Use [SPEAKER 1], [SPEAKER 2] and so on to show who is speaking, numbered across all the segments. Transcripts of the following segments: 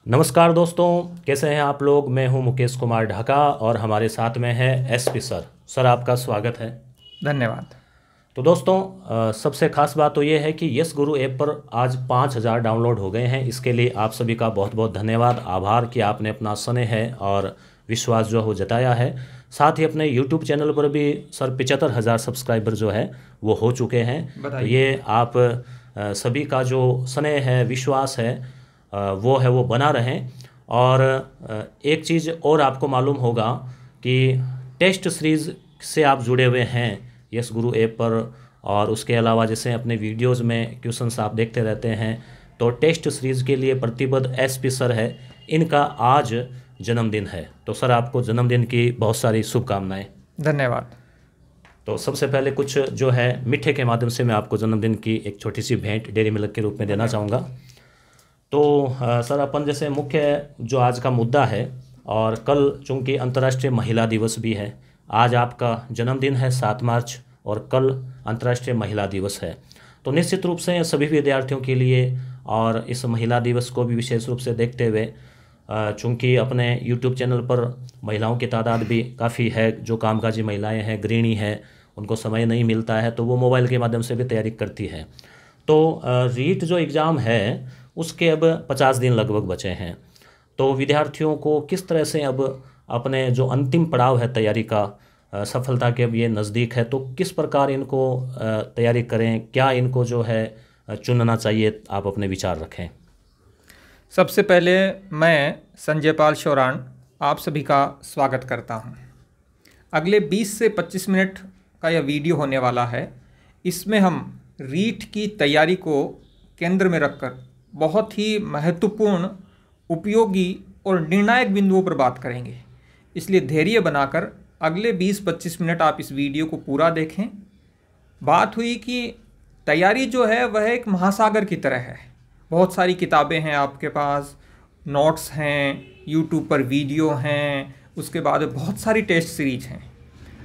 [SPEAKER 1] नमस्कार दोस्तों, कैसे हैं आप लोग। मैं हूं मुकेश कुमार ढाका और हमारे साथ में है एसपी सर। सर आपका स्वागत है।
[SPEAKER 2] धन्यवाद।
[SPEAKER 1] तो दोस्तों, सबसे खास बात तो ये है कि यस गुरु ऐप पर आज 5,000 डाउनलोड हो गए हैं। इसके लिए आप सभी का बहुत बहुत धन्यवाद, आभार कि आपने अपना स्नेह है और विश्वास जो हो जताया है। साथ ही अपने यूट्यूब चैनल पर भी सर 75,000 सब्सक्राइबर जो है वो हो चुके हैं। तो
[SPEAKER 2] बताइए।
[SPEAKER 1] ये आप सभी का जो स्नेह है, विश्वास है, वो बना रहें। और एक चीज़ और आपको मालूम होगा कि टेस्ट सीरीज़ से आप जुड़े हुए हैं यस गुरु ऐप पर, और उसके अलावा जैसे अपने वीडियोस में क्वेश्चंस आप देखते रहते हैं, तो टेस्ट सीरीज़ के लिए प्रतिबद्ध एसपी सर है। इनका आज जन्मदिन है, तो सर आपको जन्मदिन की बहुत सारी शुभकामनाएं।
[SPEAKER 2] धन्यवाद।
[SPEAKER 1] तो सबसे पहले कुछ जो है मीठे के माध्यम से मैं आपको जन्मदिन की एक छोटी सी भेंट डेयरी मिल्क के रूप में देना चाहूँगा। तो सर अपन जैसे मुख्य जो आज का मुद्दा है, और कल चूँकि अंतर्राष्ट्रीय महिला दिवस भी है, आज आपका जन्मदिन है 7 मार्च और कल अंतर्राष्ट्रीय महिला दिवस है। तो निश्चित रूप से सभी विद्यार्थियों के लिए और इस महिला दिवस को भी विशेष रूप से देखते हुए, चूँकि अपने यूट्यूब चैनल पर महिलाओं की तादाद भी काफ़ी है, जो कामकाजी महिलाएं हैं, गृहिणी हैं, उनको समय नहीं मिलता है तो वो मोबाइल के माध्यम से भी तैयारी करती है। तो रीट जो एग्ज़ाम है उसके अब 50 दिन लगभग बचे हैं। तो विद्यार्थियों को किस तरह से अब अपने जो अंतिम पड़ाव है तैयारी का, सफलता के अब ये नज़दीक है, तो किस प्रकार इनको तैयारी करें, क्या इनको जो है चुनना चाहिए, आप अपने विचार रखें।
[SPEAKER 2] सबसे पहले मैं संजय पाल शौरान आप सभी का स्वागत करता हूं। अगले 20 से 25 मिनट का यह वीडियो होने वाला है। इसमें हम रीट की तैयारी को केंद्र में रखकर बहुत ही महत्वपूर्ण, उपयोगी और निर्णायक बिंदुओं पर बात करेंगे। इसलिए धैर्य बनाकर अगले 20-25 मिनट आप इस वीडियो को पूरा देखें। बात हुई कि तैयारी जो है वह एक महासागर की तरह है। बहुत सारी किताबें हैं आपके पास, नोट्स हैं, यूट्यूब पर वीडियो हैं, उसके बाद बहुत सारी टेस्ट सीरीज हैं।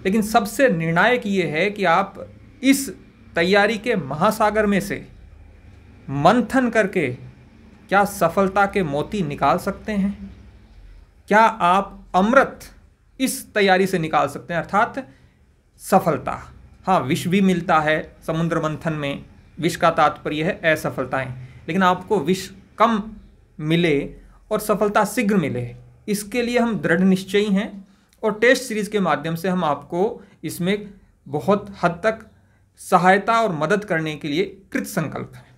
[SPEAKER 2] लेकिन सबसे निर्णायक ये है कि आप इस तैयारी के महासागर में से मंथन करके क्या सफलता के मोती निकाल सकते हैं, क्या आप अमृत इस तैयारी से निकाल सकते हैं, अर्थात सफलता। हाँ, विष भी मिलता है समुद्र मंथन में, विष का तात्पर्य है असफलताएं, लेकिन आपको विष कम मिले और सफलता शीघ्र मिले, इसके लिए हम दृढ़ निश्चयी हैं। और टेस्ट सीरीज के माध्यम से हम आपको इसमें बहुत हद तक सहायता और मदद करने के लिए कृत संकल्प हैं।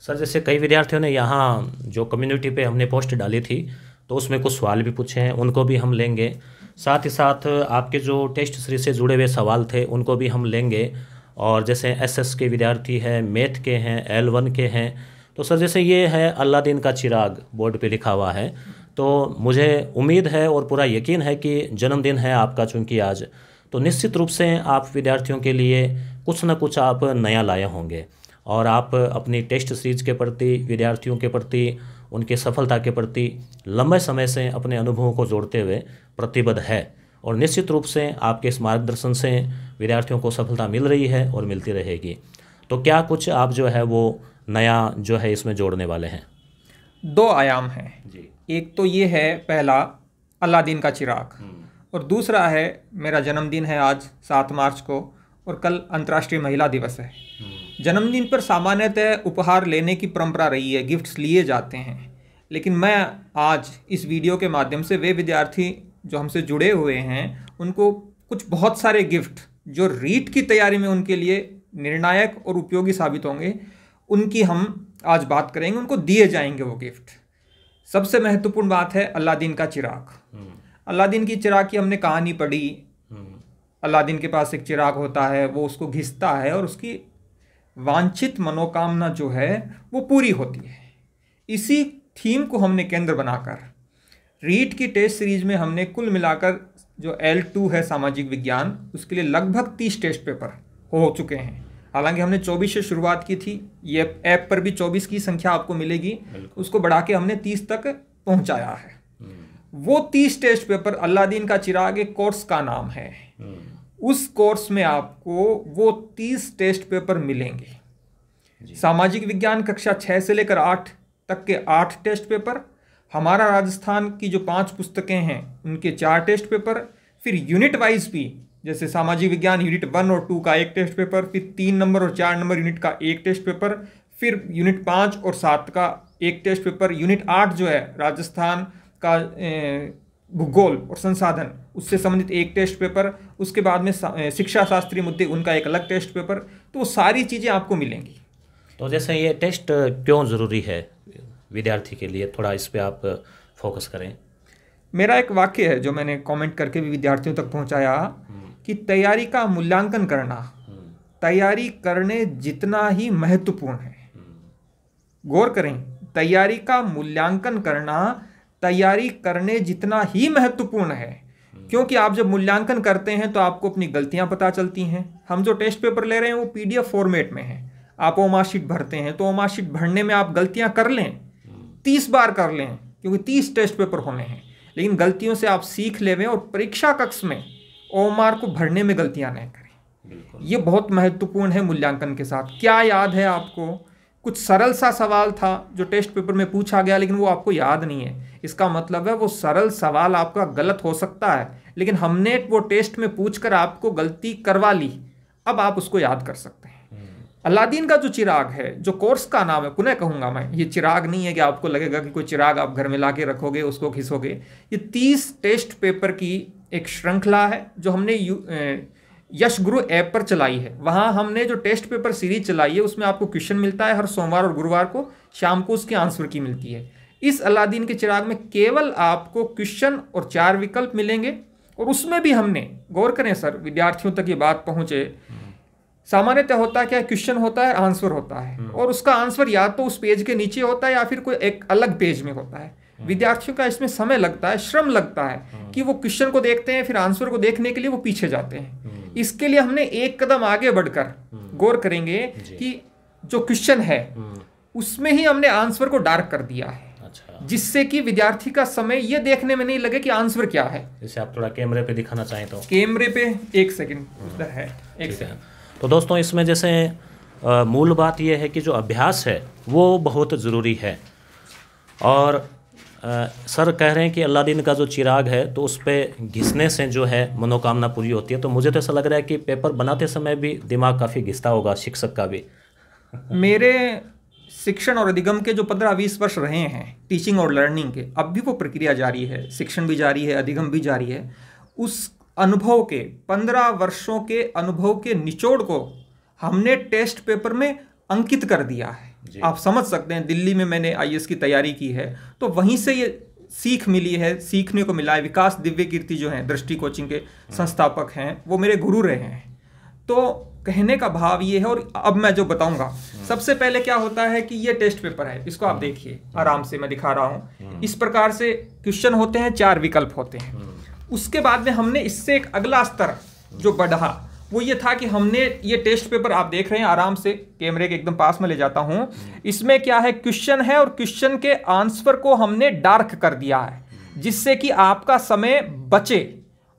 [SPEAKER 1] सर जैसे कई विद्यार्थियों ने यहाँ जो कम्युनिटी पे हमने पोस्ट डाली थी, तो उसमें कुछ सवाल भी पूछे हैं, उनको भी हम लेंगे। साथ ही साथ आपके जो टेस्ट सीरीज से जुड़े हुए सवाल थे उनको भी हम लेंगे। और जैसे एसएस के विद्यार्थी हैं, मैथ के हैं, L1 के हैं, तो सर जैसे ये है अलादीन का चिराग बोर्ड पे लिखा हुआ है, तो मुझे उम्मीद है और पूरा यकीन है कि जन्मदिन है आपका चूँकि आज, तो निश्चित रूप से आप विद्यार्थियों के लिए कुछ न कुछ आप नया लाए होंगे। और आप अपनी टेस्ट सीरीज के प्रति, विद्यार्थियों के प्रति, उनके सफलता के प्रति लंबे समय से अपने अनुभवों को जोड़ते हुए प्रतिबद्ध है। और निश्चित रूप से आपके इस मार्गदर्शन से विद्यार्थियों को सफलता मिल रही है और मिलती रहेगी। तो क्या कुछ आप जो है वो नया जो है इसमें जोड़ने वाले हैं।
[SPEAKER 2] 2 आयाम हैं
[SPEAKER 1] जी।
[SPEAKER 2] एक तो ये है पहला अलादीन का चिराग, और दूसरा है मेरा जन्मदिन है आज 7 मार्च को और कल अंतर्राष्ट्रीय महिला दिवस है। जन्मदिन पर सामान्यतः उपहार लेने की परंपरा रही है, गिफ्ट्स लिए जाते हैं, लेकिन मैं आज इस वीडियो के माध्यम से वे विद्यार्थी जो हमसे जुड़े हुए हैं उनको कुछ बहुत सारे गिफ्ट जो रीट की तैयारी में उनके लिए निर्णायक और उपयोगी साबित होंगे, उनकी हम आज बात करेंगे, उनको दिए जाएंगे वो गिफ्ट। सबसे महत्वपूर्ण बात है अलादीन का चिराग। अलादीन की चिराग की हमने कहानी पढ़ी। अलादीन के पास एक चिराग होता है, वो उसको घिसता है और उसकी वांछित मनोकामना जो है वो पूरी होती है। इसी थीम को हमने केंद्र बनाकर रीट की टेस्ट सीरीज में हमने कुल मिलाकर जो L2 है सामाजिक विज्ञान, उसके लिए लगभग 30 टेस्ट पेपर हो चुके हैं। हालांकि हमने 24 से शुरुआत की थी, ये ऐप पर भी 24 की संख्या आपको मिलेगी, उसको बढ़ा के हमने 30 तक पहुंचाया है। वो 30 टेस्ट पेपर, अलादीन का चिराग एक कोर्स का नाम है, उस कोर्स में आपको वो 30 टेस्ट पेपर मिलेंगे। सामाजिक विज्ञान कक्षा 6 से लेकर 8 तक के 8 टेस्ट पेपर, हमारा राजस्थान की जो 5 पुस्तकें हैं उनके 4 टेस्ट पेपर, फिर यूनिट वाइज भी जैसे सामाजिक विज्ञान यूनिट 1 और 2 का 1 टेस्ट पेपर, फिर 3 नंबर और 4 नंबर यूनिट का 1 टेस्ट पेपर, फिर यूनिट 5 और 7 का 1 टेस्ट पेपर, यूनिट 8 जो है राजस्थान का भूगोल और संसाधन उससे संबंधित 1 टेस्ट पेपर, उसके बाद में शिक्षा शास्त्रीय मुद्दे उनका एक अलग टेस्ट पेपर। तो वो सारी चीज़ें आपको मिलेंगी।
[SPEAKER 1] तो जैसे ये टेस्ट क्यों ज़रूरी है विद्यार्थी के लिए, थोड़ा इस पे आप फोकस करें।
[SPEAKER 2] मेरा एक वाक्य है जो मैंने कमेंट करके भी विद्यार्थियों तक पहुंचाया कि तैयारी का मूल्यांकन करना तैयारी करने जितना ही महत्वपूर्ण है। गौर करें, तैयारी का मूल्यांकन करना तैयारी करने जितना ही महत्वपूर्ण है, क्योंकि आप जब मूल्यांकन करते हैं तो आपको अपनी गलतियां पता चलती हैं। हम जो टेस्ट पेपर ले रहे हैं वो पीडीएफ फॉर्मेट में है। आप वो मार्कशीट भरते हैं तो वो मार्कशीट भरने में आप गलतियां कर लें, 30 बार कर लें, क्योंकि 30 टेस्ट पेपर होने हैं, लेकिन गलतियों से आप सीख लेवें और परीक्षा कक्ष में ओमार को भरने में गलतियां नहीं करें। ये बहुत महत्वपूर्ण है मूल्यांकन के साथ। क्या याद है आपको? कुछ सरल सा सवाल था जो टेस्ट पेपर में पूछा गया, लेकिन वो आपको याद नहीं है। इसका मतलब है वो सरल सवाल आपका गलत हो सकता है, लेकिन हमने वो टेस्ट में पूछकर आपको गलती करवा ली, अब आप उसको याद कर सकते हैं। अलादीन का जो चिराग है, जो कोर्स का नाम है, पुनः कहूंगा मैं, ये चिराग नहीं है कि आपको लगेगा कि कोई चिराग आप घर में ला के रखोगे उसको खिसोगे। ये 30 टेस्ट पेपर की एक श्रृंखला है जो हमने यश गुरु ऐप पर चलाई है। वहाँ हमने जो टेस्ट पेपर सीरीज चलाई है उसमें आपको क्वेश्चन मिलता है हर सोमवार और गुरुवार को, शाम को उसके आंसर की मिलती है। इस अलादीन के चिराग में केवल आपको क्वेश्चन और 4 विकल्प मिलेंगे, और उसमें भी हमने, गौर करें सर, विद्यार्थियों तक ये बात पहुंचे, सामान्यतः होता है क्या, क्वेश्चन होता है, आंसर होता है, और उसका आंसर या तो उस पेज के नीचे होता है या फिर कोई एक अलग पेज में होता है। विद्यार्थियों का इसमें समय लगता है, श्रम लगता है कि वो क्वेश्चन को देखते हैं, फिर आंसर को देखने के लिए वो पीछे जाते हैं। इसके लिए हमने एक कदम आगे बढ़कर गौर करेंगे कि जो क्वेश्चन है उसमें ही हमने आंसर को डार्क कर दिया है, जिससे कि विद्यार्थी का समय ये देखने में नहीं लगे कि आंसर क्या है।
[SPEAKER 1] जैसे आप थोड़ा कैमरे पे दिखाना चाहें तो
[SPEAKER 2] कैमरे पे 1 सेकंड उधर है, 1 सेकंड।
[SPEAKER 1] तो दोस्तों इसमें जैसे मूल बात यह है कि जो अभ्यास है वो बहुत ज़रूरी है, और सर कह रहे हैं कि अलादीन का जो चिराग है तो उस पर घिसने से जो है मनोकामना पूरी होती है। तो मुझे तो ऐसा लग रहा है कि पेपर बनाते समय भी दिमाग काफ़ी घिसता होगा शिक्षक का भी।
[SPEAKER 2] मेरे शिक्षण और अधिगम के जो 15-20 वर्ष रहे हैं टीचिंग और लर्निंग के, अब भी वो प्रक्रिया जारी है, शिक्षण भी जारी है, अधिगम भी जारी है। उस अनुभव के 15 वर्षों के अनुभव के निचोड़ को हमने टेस्ट पेपर में अंकित कर दिया है। आप समझ सकते हैं, दिल्ली में मैंने आईएएस की तैयारी की है तो वहीं से ये सीख मिली है, सीखने को मिला है। विकास दिव्य कीर्ति जो हैं दृष्टि कोचिंग के संस्थापक हैं, वो मेरे गुरु रहे हैं। तो कहने का भाव ये है, और अब मैं जो बताऊंगा, सबसे पहले क्या होता है कि ये टेस्ट पेपर है, इसको आप देखिए आराम से, मैं दिखा रहा हूं। इस प्रकार से क्वेश्चन होते हैं, 4 विकल्प होते हैं। उसके बाद में हमने इससे एक अगला स्तर जो बढ़ा वो ये था कि हमने ये टेस्ट पेपर, आप देख रहे हैं आराम से, कैमरे के एकदम पास में ले जाता हूं, इसमें क्या है, क्वेश्चन है और क्वेश्चन के आंसर को हमने डार्क कर दिया है, जिससे कि आपका समय बचे।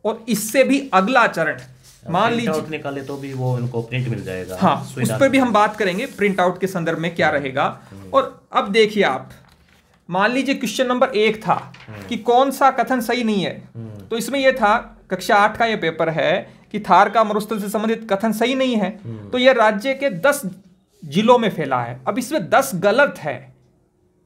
[SPEAKER 2] और इससे भी अगला चरण, मान लीजिए
[SPEAKER 1] निकाले तो भी वो उनको प्रिंट मिल जाएगा।
[SPEAKER 2] हाँ, उस पर भी हम बात करेंगे प्रिंट आउट के संदर्भ में क्या रहेगा। और अब देखिए आप, मान लीजिए क्वेश्चन नंबर 1 था कि कौन सा कथन सही नहीं है, तो इसमें यह था, कक्षा 8 का यह पेपर है कि थार का मरुस्थल से संबंधित कथन सही नहीं है, तो यह राज्य के 10 जिलों में फैला है। अब इसमें 10 गलत है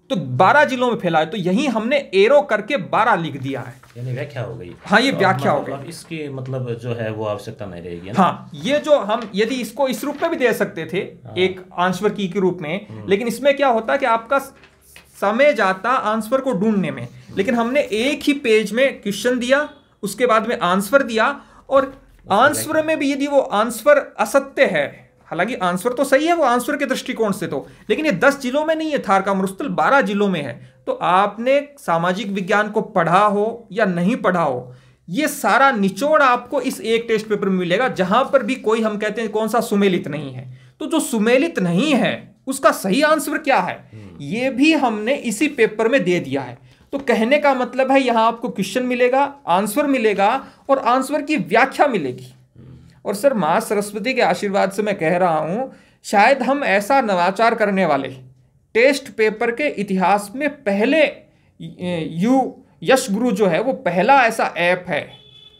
[SPEAKER 2] तो 12 जिलों में फैला है, तो यही हमने एरो करके 12 लिख दिया है,
[SPEAKER 1] यानी व्याख्या हो गई।
[SPEAKER 2] हाँ, ये व्याख्या हो गई।
[SPEAKER 1] अब इसकी मतलब जो है वो आवश्यकता नहीं रहेगी।
[SPEAKER 2] हाँ, ये जो हम यदि इसको इस रूप में भी दे सकते थे, एक आंसर की के रूप में, लेकिन इसमें क्या होता है कि आपका समय जाता आंसर को ढूंढने में, लेकिन हमने एक ही पेज में क्वेश्चन दिया, उसके बाद में आंसर दिया, और आंसर में भी यदि वो आंसर असत्य है, हालांकि आंसर तो सही है वो आंसर के दृष्टिकोण से तो, लेकिन ये 10 जिलों में नहीं है, थार का मरुस्थल 12 जिलों में है, तो आपने सामाजिक विज्ञान को पढ़ा हो या नहीं पढ़ा हो, ये सारा निचोड़ आपको इस एक टेस्ट पेपर में मिलेगा, जहां पर भी कोई, हम कहते हैं कौन सा सुमेलित नहीं है, तो जो सुमेलित नहीं है उसका सही आंसर क्या है, ये भी हमने इसी पेपर में दे दिया है। तो कहने का मतलब है यहां आपको क्वेश्चन मिलेगा, आंसर मिलेगा और आंसर की व्याख्या मिलेगी। और सर, मां सरस्वती के आशीर्वाद से मैं कह रहा हूं, शायद हम ऐसा नवाचार करने वाले टेस्ट पेपर के इतिहास में पहले यश गुरु जो है वो पहला ऐसा ऐप है,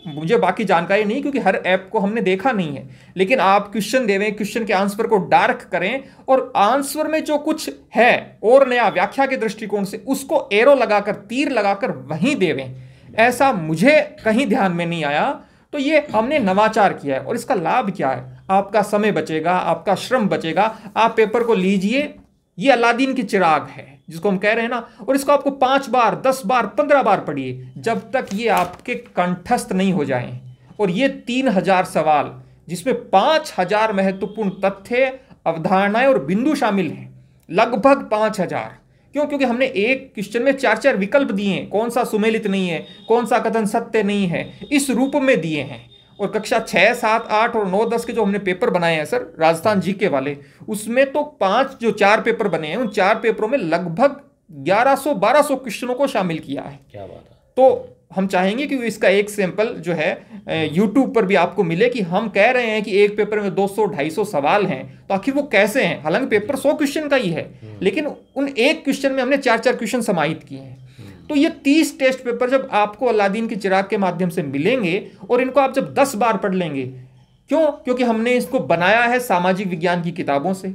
[SPEAKER 2] मुझे बाकी जानकारी नहीं क्योंकि हर ऐप को हमने देखा नहीं है, लेकिन आप क्वेश्चन देवें, क्वेश्चन के आंसर को डार्क करें और आंसर में जो कुछ है और नया व्याख्या के दृष्टिकोण से उसको एरो लगाकर, तीर लगाकर वहीं देवें। ऐसा मुझे कहीं ध्यान में नहीं आया। तो ये हमने नवाचार किया है और इसका लाभ क्या है? आपका समय बचेगा, आपका श्रम बचेगा। आप पेपर को लीजिए, ये अलादीन की चिराग है जिसको हम कह रहे हैं ना, और इसको आपको 5 बार, 10 बार, 15 बार पढ़िए जब तक ये आपके कंठस्थ नहीं हो जाएं। और ये 3000 सवाल जिसमें 5000 महत्वपूर्ण तथ्य, अवधारणाएं और बिंदु शामिल हैं, लगभग 5000। क्यों? क्योंकि हमने एक क्वेश्चन में 4-4 विकल्प दिए हैं, कौन सा सुमेलित नहीं है, कौन सा कथन सत्य नहीं है, इस रूप में दिए हैं। और कक्षा 6, 7, 8 और 9, 10 के जो हमने पेपर बनाए हैं सर, राजस्थान जीके वाले, उसमें तो 4 पेपर बने हैं, उन 4 पेपरों में लगभग 1100-1200 क्वेश्चनों को शामिल किया है।
[SPEAKER 1] क्या बात है।
[SPEAKER 2] तो हम चाहेंगे कि इसका एक सैंपल जो है YouTube पर भी आपको मिले कि हम कह रहे हैं कि एक पेपर में 200-250 सवाल हैं, तो आखिर वो कैसे हैं? हालांकि पेपर 100 क्वेश्चन का ही है, लेकिन उन एक क्वेश्चन में हमने 4-4 क्वेश्चन समाहित किए हैं। तो ये 30 टेस्ट पेपर जब आपको अलादीन की चिराग के माध्यम से मिलेंगे और इनको आप जब 10 बार पढ़ लेंगे, क्यों? क्योंकि हमने इसको बनाया है सामाजिक विज्ञान की किताबों से,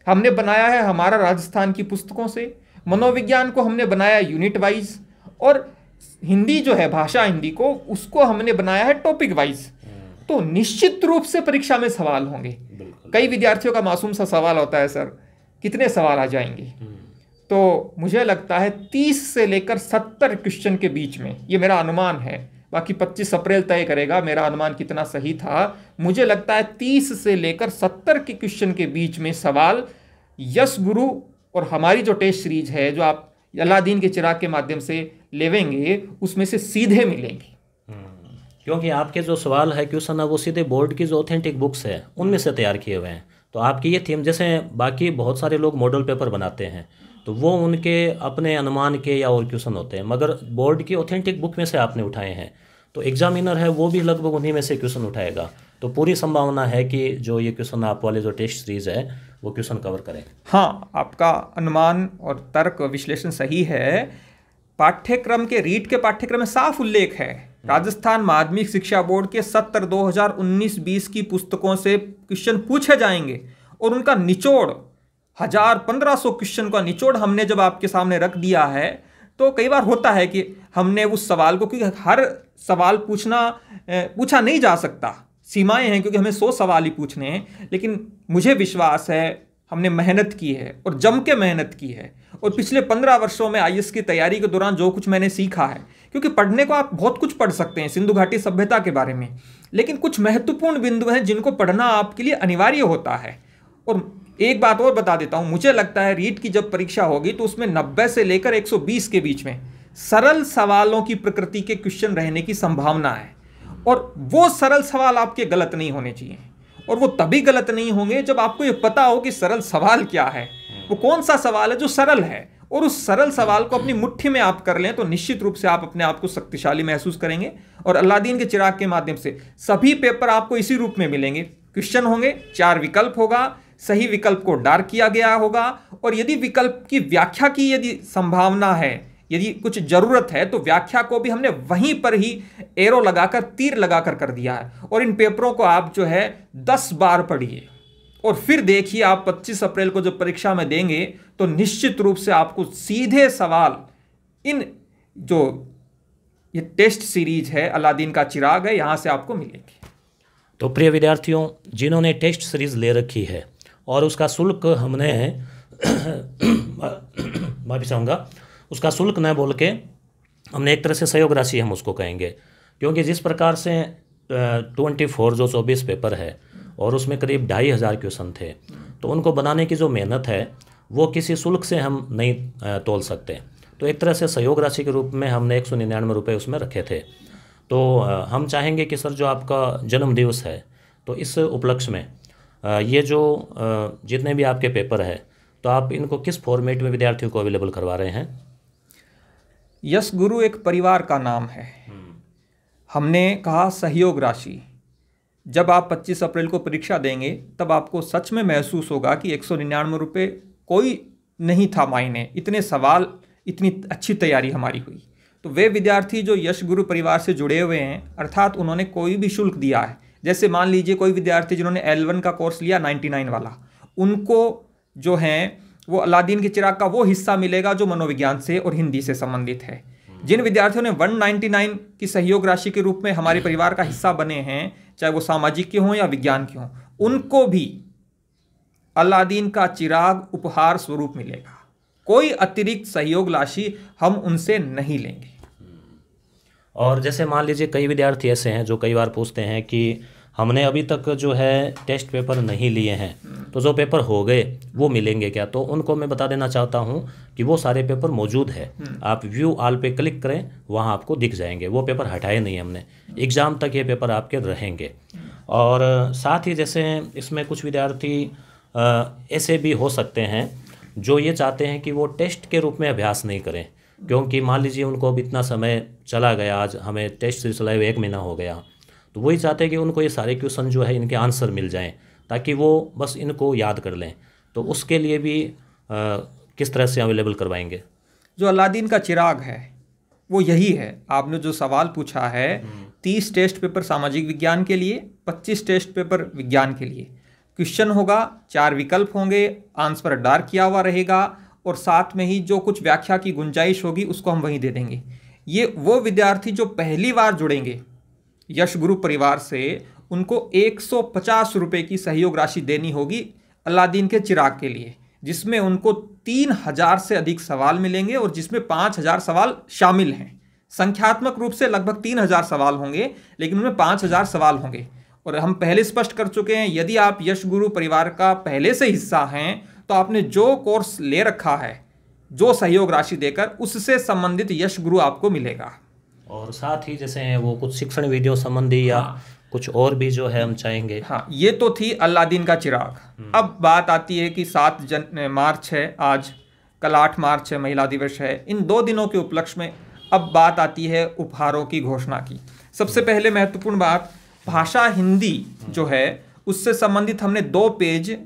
[SPEAKER 2] हमने बनाया है हमारा राजस्थान की पुस्तकों से, मनोविज्ञान को हमने बनाया यूनिट वाइज, और हिंदी जो है, भाषा हिंदी को, उसको हमने बनाया है टॉपिक वाइज। तो निश्चित रूप से परीक्षा में सवाल होंगे। कई विद्यार्थियों का मासूम सा सवाल होता है, सर कितने सवाल आ जाएंगे? तो मुझे लगता है 30 से लेकर 70 क्वेश्चन के बीच में, ये मेरा अनुमान है, बाकी 25 अप्रैल तय करेगा मेरा अनुमान कितना सही था। मुझे लगता है 30 से लेकर 70 के क्वेश्चन के बीच में सवाल यश गुरु और हमारी जो टेस्ट सीरीज है जो आप अलादीन के चिराग के माध्यम से लेवेंगे, उसमें से सीधे मिलेंगे।
[SPEAKER 1] क्योंकि आपके जो सवाल है क्वेश्चन है वो सीधे बोर्ड की जो ऑथेंटिक बुक्स है उनमें से तैयार किए हुए हैं। तो आपकी ये थीम, जैसे बाकी बहुत सारे लोग मॉडल पेपर बनाते हैं तो वो उनके अपने अनुमान के या और क्वेश्चन होते हैं, मगर बोर्ड की ऑथेंटिक बुक में से आपने उठाए हैं, तो एग्जामिनर है वो भी लगभग उन्हीं में से क्वेश्चन उठाएगा। तो पूरी संभावना है कि जो ये क्वेश्चन आप वाले जो टेस्ट सीरीज है वो क्वेश्चन कवर करें।
[SPEAKER 2] हाँ, आपका अनुमान और तर्क विश्लेषण सही है। पाठ्यक्रम के रीट के पाठ्यक्रम में साफ उल्लेख है, राजस्थान माध्यमिक शिक्षा बोर्ड के 70 2019-20 की पुस्तकों से क्वेश्चन पूछे जाएंगे और उनका निचोड़ 1000-1500 क्वेश्चन का निचोड़ हमने जब आपके सामने रख दिया है, तो कई बार होता है कि हमने उस सवाल को, क्योंकि हर सवाल पूछा नहीं जा सकता, सीमाएं हैं, क्योंकि हमें 100 सवाल ही पूछने हैं, लेकिन मुझे विश्वास है हमने मेहनत की है और जम के मेहनत की है। और पिछले 15 वर्षों में आईएएस की तैयारी के दौरान जो कुछ मैंने सीखा है, क्योंकि पढ़ने को आप बहुत कुछ पढ़ सकते हैं सिंधु घाटी सभ्यता के बारे में, लेकिन कुछ महत्वपूर्ण बिंदु हैं जिनको पढ़ना आपके लिए अनिवार्य होता है। और एक बात और बता देता हूं, मुझे लगता है रीट की जब परीक्षा होगी तो उसमें 90 से लेकर 120 के बीच में सरल सवालों की प्रकृति के क्वेश्चन रहने की संभावना है। और वो सरल सवाल आपके गलत नहीं होने चाहिए, और वो तभी गलत नहीं होंगे जब आपको ये पता हो कि सरल सवाल क्या है, वो कौन सा सवाल है जो सरल है, और उस सरल सवाल को अपनी मुट्ठी में आप कर लें तो निश्चित रूप से आप अपने आप को शक्तिशाली महसूस करेंगे। और अलादीन के चिराग के माध्यम से सभी पेपर आपको इसी रूप में मिलेंगे। क्वेश्चन होंगे, 4 विकल्प होगा, सही विकल्प को डार्क किया गया होगा, और यदि विकल्प की व्याख्या की यदि संभावना है, यदि कुछ जरूरत है, तो व्याख्या को भी हमने वहीं पर ही एरो लगाकर, तीर लगाकर कर दिया है। और इन पेपरों को आप जो है 10 बार पढ़िए और फिर देखिए आप 25 अप्रैल को जब परीक्षा में देंगे तो निश्चित रूप से आपको सीधे सवाल इन जो ये टेस्ट सीरीज है अलादीन का चिराग है, यहां से आपको मिलेंगे।
[SPEAKER 1] तो प्रिय विद्यार्थियों, जिन्होंने टेस्ट सीरीज ले रखी है और उसका शुल्क हमने माफी चाहूँगा, उसका शुल्क न बोल के हमने एक तरह से सहयोग राशि हम उसको कहेंगे, क्योंकि जिस प्रकार से 24 जो 24 पेपर है और उसमें करीब 2500 क्वेश्चन थे, तो उनको बनाने की जो मेहनत है वो किसी शुल्क से हम नहीं तोल सकते। तो एक तरह से सहयोग राशि के रूप में हमने 199 रुपये उसमें रखे थे। तो हम चाहेंगे कि सर जो आपका जन्मदिवस है, तो इस उपलक्ष्य में ये जो जितने भी आपके पेपर है, तो आप इनको किस फॉर्मेट में विद्यार्थियों को अवेलेबल करवा रहे हैं?
[SPEAKER 2] यश गुरु एक परिवार का नाम है। हमने कहा सहयोग राशि। जब आप 25 अप्रैल को परीक्षा देंगे तब आपको सच में महसूस होगा कि 199 रुपये कोई नहीं था मायने। इतने सवाल, इतनी अच्छी तैयारी हमारी हुई। तो वे विद्यार्थी जो यश गुरु परिवार से जुड़े हुए हैं, अर्थात उन्होंने कोई भी शुल्क दिया है, जैसे मान लीजिए कोई विद्यार्थी जिन्होंने L1 का कोर्स लिया 99 वाला, उनको जो है वो अलादीन के चिराग का वो हिस्सा मिलेगा जो मनोविज्ञान से और हिंदी से संबंधित है। जिन विद्यार्थियों ने 199 की सहयोग राशि के रूप में हमारे परिवार का हिस्सा बने हैं, चाहे वो सामाजिक के हों या विज्ञान के हों, उनको भी अलादीन का चिराग उपहार स्वरूप मिलेगा। कोई अतिरिक्त सहयोग राशि हम उनसे नहीं लेंगे।
[SPEAKER 1] और जैसे मान लीजिए कई विद्यार्थी ऐसे हैं जो कई बार पूछते हैं कि हमने अभी तक जो है टेस्ट पेपर नहीं लिए हैं, तो जो पेपर हो गए वो मिलेंगे क्या? तो उनको मैं बता देना चाहता हूँ कि वो सारे पेपर मौजूद है। आप व्यू ऑल पे क्लिक करें, वहाँ आपको दिख जाएंगे। वो पेपर हटाए नहीं हमने, एग्ज़ाम तक ये पेपर आपके रहेंगे। और साथ ही जैसे इसमें कुछ विद्यार्थी ऐसे भी हो सकते हैं जो ये चाहते हैं कि वो टेस्ट के रूप में अभ्यास नहीं करें, क्योंकि मान लीजिए उनको अब इतना समय चला गया, आज हमें टेस्ट सिलसिला 1 महीना हो गया, तो वही चाहते हैं कि उनको ये सारे क्वेश्चन जो है इनके आंसर मिल जाएं, ताकि वो बस इनको याद कर लें। तो उसके लिए भी किस तरह से अवेलेबल करवाएंगे?
[SPEAKER 2] जो अलादीन का चिराग है वो यही है। आपने जो सवाल पूछा है, 30 टेस्ट पेपर सामाजिक विज्ञान के लिए, 25 टेस्ट पेपर विज्ञान के लिए। क्वेश्चन होगा, 4 विकल्प होंगे, आंसर डार्क किया हुआ रहेगा, और साथ में ही जो कुछ व्याख्या की गुंजाइश होगी उसको हम वहीं दे देंगे। ये वो विद्यार्थी जो पहली बार जुड़ेंगे यश गुरु परिवार से, उनको 150 रुपये की सहयोग राशि देनी होगी अलादीन के चिराग के लिए, जिसमें उनको 3000 से अधिक सवाल मिलेंगे और जिसमें 5000 सवाल शामिल हैं। संख्यात्मक रूप से लगभग 3000 सवाल होंगे, लेकिन उनमें 5000 सवाल होंगे। और हम पहले स्पष्ट कर चुके हैं, यदि आप यश गुरु परिवार का पहले से हिस्सा हैं तो आपने जो कोर्स ले रखा है, जो सहयोग राशि देकर, उससे संबंधित यश गुरु आपको मिलेगा।
[SPEAKER 1] और साथ ही जैसे वो कुछ शिक्षण वीडियो संबंधी या कुछ और भी जो है हम चाहेंगे।
[SPEAKER 2] हाँ, ये तो थी अलादीन का चिराग। अब बात आती है कि 7 मार्च है आज, कल 8 मार्च है, महिला दिवस है। इन 2 दिनों के उपलक्ष्य में अब बात आती है उपहारों की घोषणा की। सबसे पहले महत्वपूर्ण बात, भाषा हिंदी जो है उससे संबंधित हमने 2 page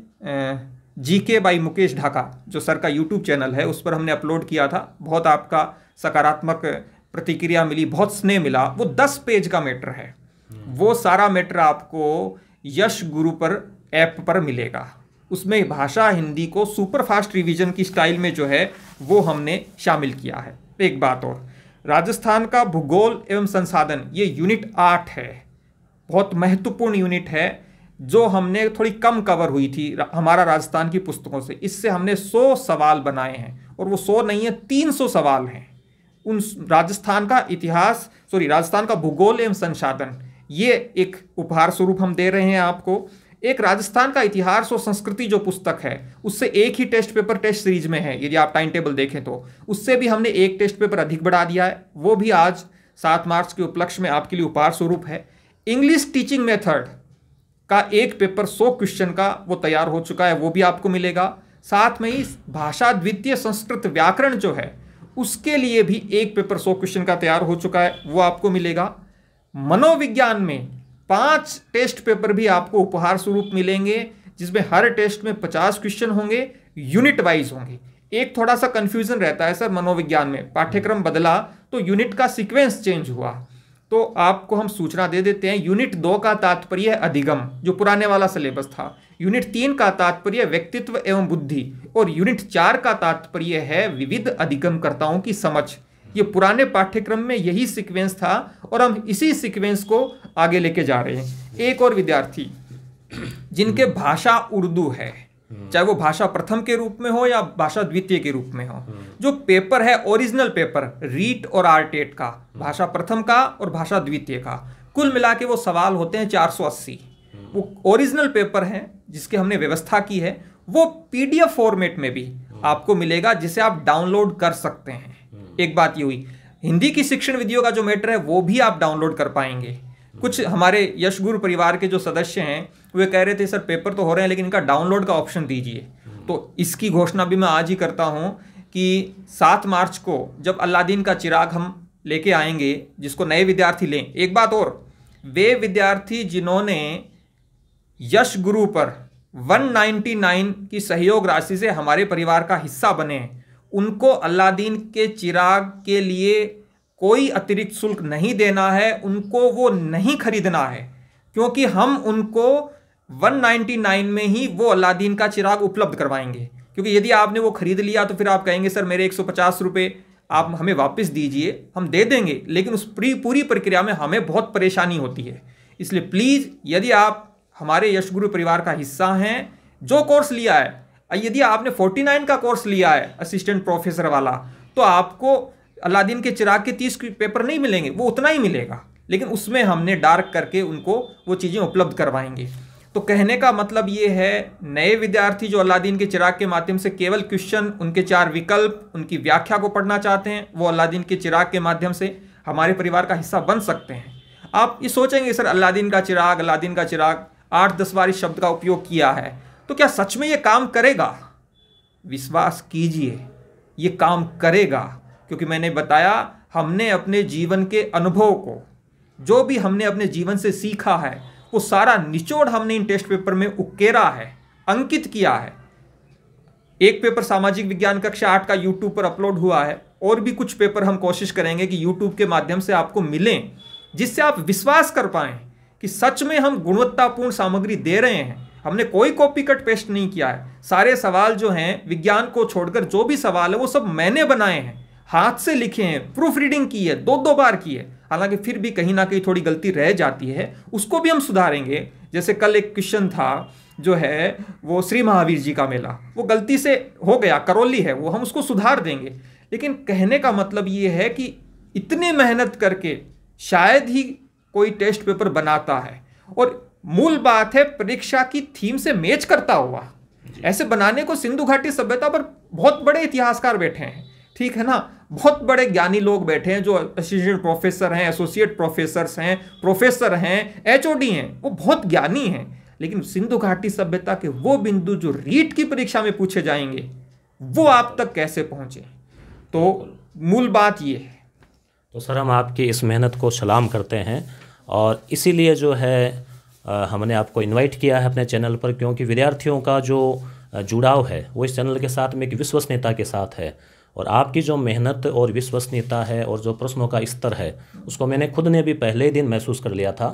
[SPEAKER 2] GK by Mukesh Dhaka, जो सर का यूट्यूब चैनल है, उस पर हमने अपलोड किया था। बहुत आपका सकारात्मक प्रतिक्रिया मिली, बहुत स्नेह मिला। वो 10 पेज का मैटर है। वो सारा मैटर आपको यश गुरु पर ऐप पर मिलेगा। उसमें भाषा हिंदी को सुपर फास्ट रिवीजन की स्टाइल में जो है वो हमने शामिल किया है। एक बात और, राजस्थान का भूगोल एवं संसाधन, ये यूनिट 8 है, बहुत महत्वपूर्ण यूनिट है, जो हमने थोड़ी कम कवर हुई थी हमारा राजस्थान की पुस्तकों से। इससे हमने 100 सवाल बनाए हैं, और वो 100 नहीं है, 300 सवाल हैं। उन राजस्थान का इतिहास, राजस्थान का भूगोल एवं संसाधन, ये एक उपहार स्वरूप हम दे रहे हैं आपको। एक राजस्थान का इतिहास और संस्कृति जो पुस्तक है, उससे एक ही टेस्ट पेपर टेस्ट सीरीज में है। यदि आप टाइम टेबल देखें तो उससे भी हमने एक टेस्ट पेपर अधिक बढ़ा दिया है। वो भी आज 7 मार्च के उपलक्ष्य में आपके लिए उपहार स्वरूप है। इंग्लिश टीचिंग मेथड का एक पेपर 100 क्वेश्चन का वो तैयार हो चुका है, वो भी आपको मिलेगा। साथ में ही भाषा द्वितीय संस्कृत व्याकरण जो है, उसके लिए भी एक पेपर 100 क्वेश्चन का तैयार हो चुका है, वो आपको मिलेगा। मनोविज्ञान में 5 टेस्ट पेपर भी आपको उपहार स्वरूप मिलेंगे, जिसमें हर टेस्ट में 50 क्वेश्चन होंगे, यूनिट वाइज होंगे। एक थोड़ा सा कंफ्यूजन रहता है सर, मनोविज्ञान में पाठ्यक्रम बदला तो यूनिट का सीक्वेंस चेंज हुआ, तो आपको हम सूचना दे देते हैं। यूनिट 2 का तात्पर्य है अधिगम, जो पुराने वाला सिलेबस था। यूनिट 3 का तात्पर्य व्यक्तित्व एवं बुद्धि, और यूनिट 4 का तात्पर्य है विविध अधिगमकर्ताओं की समझ। ये पुराने पाठ्यक्रम में यही सीक्वेंस था, और हम इसी सीक्वेंस को आगे लेके जा रहे हैं। एक और विद्यार्थी जिनके भाषा उर्दू है, चाहे वो भाषा प्रथम के रूप में हो या भाषा द्वितीय के रूप में हो, जो पेपर है ओरिजिनल पेपर रीट और आरटेट का, भाषा प्रथम का और भाषा द्वितीय का, कुल मिला के वो सवाल होते हैं 480। वो ओरिजिनल पेपर है जिसके हमने व्यवस्था की है, वो पीडीएफ फॉर्मेट में भी आपको मिलेगा, जिसे आप डाउनलोड कर सकते हैं। एक बात ये हुई, हिंदी की शिक्षण विधियों का जो मैटर है वो भी आप डाउनलोड कर पाएंगे। कुछ हमारे यश गुरु परिवार के जो सदस्य हैं वे कह रहे थे सर पेपर तो हो रहे हैं, लेकिन इनका डाउनलोड का ऑप्शन दीजिए। तो इसकी घोषणा भी मैं आज ही करता हूं कि 7 मार्च को जब अलादीन का चिराग हम लेके आएंगे, जिसको नए विद्यार्थी लें। एक बात और, वे विद्यार्थी जिन्होंने यश गुरु पर 199 की सहयोग राशि से हमारे परिवार का हिस्सा बने हैं, उनको अलादीन के चिराग के लिए कोई अतिरिक्त शुल्क नहीं देना है, उनको वो नहीं खरीदना है, क्योंकि हम उनको 199 में ही वो अलादीन का चिराग उपलब्ध करवाएंगे। क्योंकि यदि आपने वो खरीद लिया तो फिर आप कहेंगे सर मेरे 150 रुपये आप हमें वापस दीजिए, हम दे देंगे, लेकिन उस पूरी प्रक्रिया में हमें बहुत परेशानी होती है। इसलिए प्लीज़ यदि आप हमारे यश गुरु परिवार का हिस्सा हैं, जो कोर्स लिया है, यदि आपने 49 का कोर्स लिया है असिस्टेंट प्रोफेसर वाला, तो आपको अलादीन के चिराग के 30 पेपर नहीं मिलेंगे, वो उतना ही मिलेगा, लेकिन उसमें हमने डार्क करके उनको वो चीज़ें उपलब्ध करवाएंगे। तो कहने का मतलब ये है, नए विद्यार्थी जो अलादीन के चिराग के माध्यम से केवल क्वेश्चन, उनके 4 विकल्प, उनकी व्याख्या को पढ़ना चाहते हैं, वो अलादीन के चिराग के माध्यम से हमारे परिवार का हिस्सा बन सकते हैं। आप ये सोचेंगे सर अलादीन का चिराग 8-10 बार इस शब्द का उपयोग किया है, तो क्या सच में ये काम करेगा? विश्वास कीजिए, ये काम करेगा, क्योंकि मैंने बताया हमने अपने जीवन के अनुभव को, जो भी हमने अपने जीवन से सीखा है, वो सारा निचोड़ हमने इन टेस्ट पेपर में उकेरा है, अंकित किया है। एक पेपर सामाजिक विज्ञान कक्षा 8 का यूट्यूब पर अपलोड हुआ है, और भी कुछ पेपर हम कोशिश करेंगे कि यूट्यूब के माध्यम से आपको मिलें, जिससे आप विश्वास कर पाएं कि सच में हम गुणवत्तापूर्ण सामग्री दे रहे हैं। हमने कोई कॉपी कट पेस्ट नहीं किया है। सारे सवाल जो हैं विज्ञान को छोड़कर जो भी सवाल है वो सब मैंने बनाए हैं, हाथ से लिखे हैं, प्रूफ रीडिंग की है, 2-2 बार की है। हालांकि फिर भी कहीं ना कहीं थोड़ी गलती रह जाती है, उसको भी हम सुधारेंगे। जैसे कल एक क्वेश्चन था जो है वो श्री महावीर जी का मेला, वो गलती से हो गया, करौली है, वो हम उसको सुधार देंगे। लेकिन कहने का मतलब ये है कि इतनी मेहनत करके शायद ही कोई टेस्ट पेपर बनाता है, और मूल बात है परीक्षा की थीम से मैच करता हुआ। ऐसे बनाने को सिंधु घाटी सभ्यता पर बहुत बड़े इतिहासकार बैठे हैं, ठीक है ना, बहुत बड़े ज्ञानी लोग बैठे हैं जो असिस्टेंट प्रोफेसर हैं, एसोसिएट प्रोफेसर्स हैं, प्रोफेसर हैं, एचओडी हैं, वो बहुत ज्ञानी हैं। लेकिन सिंधु घाटी सभ्यता के वो बिंदु जो रीट की परीक्षा में पूछे जाएंगे, वो आप तक कैसे पहुंचे? तो मूल बात ये है।
[SPEAKER 1] तो सर हम आपकी इस मेहनत को सलाम करते हैं, और इसीलिए जो है हमने आपको इनवाइट किया है अपने चैनल पर, क्योंकि विद्यार्थियों का जो जुड़ाव है वो इस चैनल के साथ में एक विश्वसनीयता के साथ है। और आपकी जो मेहनत और विश्वसनीयता है और जो प्रश्नों का स्तर है, उसको मैंने खुद ने भी पहले ही दिन महसूस कर लिया था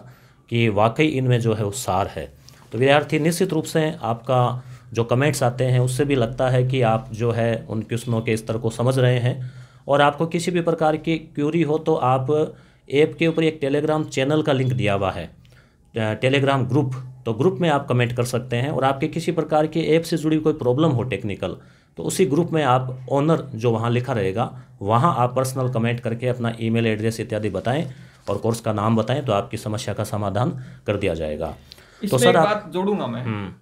[SPEAKER 1] कि वाकई इनमें जो है वो सार है। तो विद्यार्थी निश्चित रूप से आपका जो कमेंट्स आते हैं उससे भी लगता है कि आप जो है उन प्रश्नों के स्तर को समझ रहे हैं। और आपको किसी भी प्रकार की क्यूरी हो तो आप ऐप के ऊपर एक टेलीग्राम चैनल का लिंक दिया हुआ है, टेलीग्राम ग्रुप, तो ग्रुप में आप कमेंट कर सकते हैं। और आपके किसी प्रकार की ऐप से जुड़ी कोई प्रॉब्लम हो टेक्निकल, तो उसी ग्रुप में आप ऑनर जो वहाँ लिखा रहेगा, वहाँ आप पर्सनल कमेंट करके अपना ईमेल एड्रेस इत्यादि बताएं और कोर्स का नाम बताएं, तो आपकी समस्या का समाधान कर दिया जाएगा।
[SPEAKER 2] तो सर बात जोड़ूंगा मैं,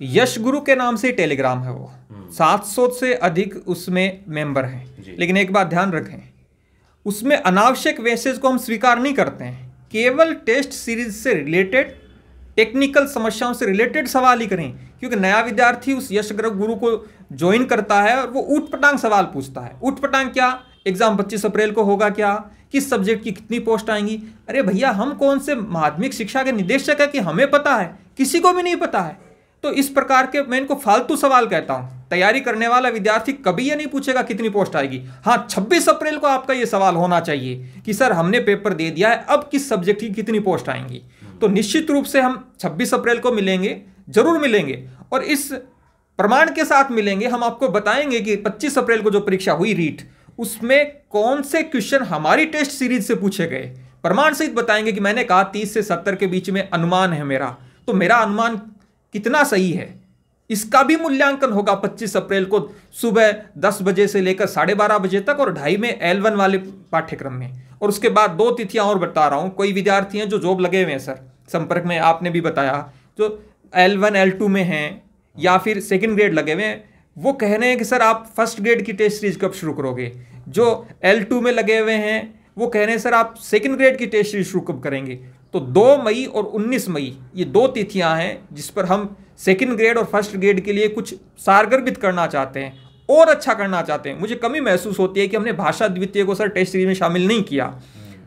[SPEAKER 2] यश गुरु के नाम से टेलीग्राम है, वो 700 से अधिक उसमें मेंबर हैं। लेकिन एक बात ध्यान रखें, उसमें अनावश्यक मैसेज को हम स्वीकार नहीं करते हैं। केवल टेस्ट सीरीज से रिलेटेड, टेक्निकल समस्याओं से रिलेटेड सवाल ही करें, क्योंकि नया विद्यार्थी उस यश गुरु को ज्वाइन करता है और वो ऊट पटांग सवाल पूछता है। ऊट पटांग क्या, एग्जाम 25 अप्रैल को होगा क्या, किस सब्जेक्ट की कितनी पोस्ट आएंगी? अरे भैया, हम कौन से माध्यमिक शिक्षा के निदेशक है कि हमें पता है? किसी को भी नहीं पता है। तो इस प्रकार के मैं इनको फालतू सवाल कहता हूं। तैयारी करने वाला विद्यार्थी कभी ये नहीं पूछेगा कितनी पोस्ट आएगी। हाँ, 26 अप्रैल को आपका ये सवाल होना चाहिए कि सर हमने पेपर दे दिया है, अब किस सब्जेक्ट की कितनी पोस्ट आएंगी। तो निश्चित रूप से हम 26 अप्रैल को मिलेंगे, जरूर मिलेंगे, और इस प्रमाण के साथ मिलेंगे। हम आपको बताएंगे कि 25 अप्रैल को जो परीक्षा हुई रीट, उसमें कौन से क्वेश्चन हमारी टेस्ट सीरीज से पूछे गए, प्रमाण सहित बताएंगे कि मैंने कहा 30 से 70 के बीच में अनुमान है मेरा, तो मेरा अनुमान कितना सही है, इसका भी मूल्यांकन होगा 25 अप्रैल को सुबह 10 बजे से लेकर 12:30 बजे तक, और 2:30 में L1 वाले पाठ्यक्रम में। और उसके बाद 2 तिथियां और बता रहा हूं। कोई विद्यार्थी हैं जो जॉब लगे हुए हैं सर, संपर्क में, आपने भी बताया, जो L1 L2 में हैं या फिर सेकेंड ग्रेड लगे हुए हैं, वो कह रहे हैं कि सर आप फर्स्ट ग्रेड की टेस्ट सीरीज कब शुरू करोगे। जो L2 में लगे हुए हैं वो कह रहे हैं सर आप सेकेंड ग्रेड की टेस्ट सीरीज शुरू कब करेंगे। तो 2 मई और 19 मई ये 2 तिथियां हैं जिस पर हम सेकेंड ग्रेड और फर्स्ट ग्रेड के लिए कुछ सारगर्भित करना चाहते हैं और अच्छा करना चाहते हैं। मुझे कमी महसूस होती है कि हमने भाषा द्वितीय को सर टेस्ट सीरीज में शामिल नहीं किया,